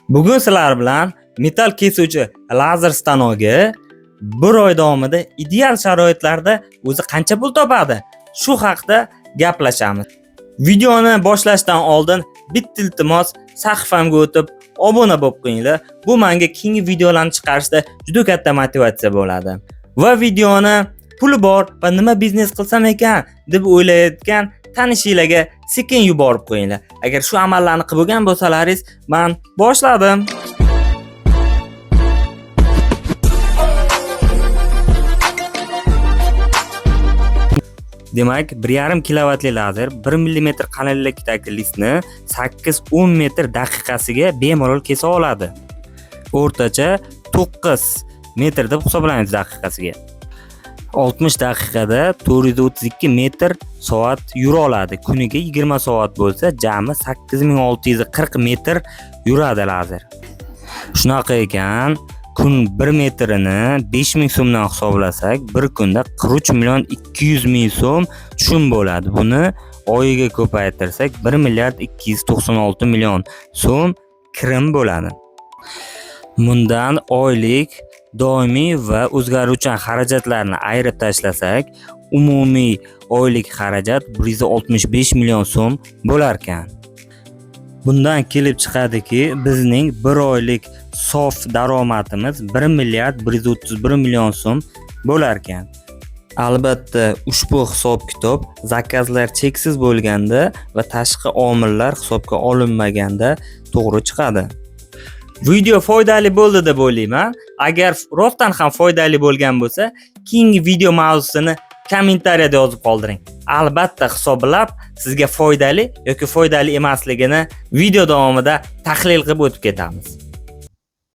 Bugun sizlar bilan metal kesuvchi lazer stanogi bir oy davomida ideal sharoitlarda o'zi qancha pul topadi? Shu haqida gaplashamiz. Videoni boshlashdan oldin bitta iltimos, sahifamga o'tib obuna bo'lib qo'yinglar. Bu menga keyingi videolarni chiqarishda juda katta motivatsiya bo'ladi. Va videoni puli bor va nima biznes qilsam ekan deb o'ylayotgan tanishinglarga sekin yuborib qo'yinglar. Agar shu amallarni qilib bo'lgan bo'lsalaringiz, men boshladim. Demak, 1,5 kilovatli lazer 1 mm qalinlikdagi listni 8-10 metr daqiqasiga bemalol kesa oladi. O'rtacha 9 metr deb hisoblaymiz daqiqasiga. 60 daqiqada 432 metr soat yura oladi. Kuniga 20 soat bo'lsa, jami 8640 metr yuradi lazer. Shunaqa ekan, kun 1 metrini 5000 so'mdan hisoblasak, bir kunda 43 million 200 ming so'm tushum bo'ladi. Buni oyiga ko'paytirsak 1 milliard 296 million so'm kirim bo'ladi. Bundan oylik doimiy va o'zgaruvchan xarajatlarni ayirib tashlasak, umumiy oylik xarajat 165 million so'm bo'lar ekan. Bundan kelib chiqadiki, bizning bir oylik sof daromadimiz 1 milliard 131 million so'm bo'lar ekan. Albatta, ushbu hisob-kitob zakazlar cheksiz bo'lganda va tashqi omillar hisobga olinmaganda to'g'ri chiqadi. Video foydali bo'ldi deb o'ylayman. Agar rostdan ham foydali bo'lgan bo'lsa, keyingi video mavzusini kommentariyada yozib qoldiring. Albatta hisoblab sizga foydali yoki foydali emasligini video davomida tahlil qilib o'tib ketamiz.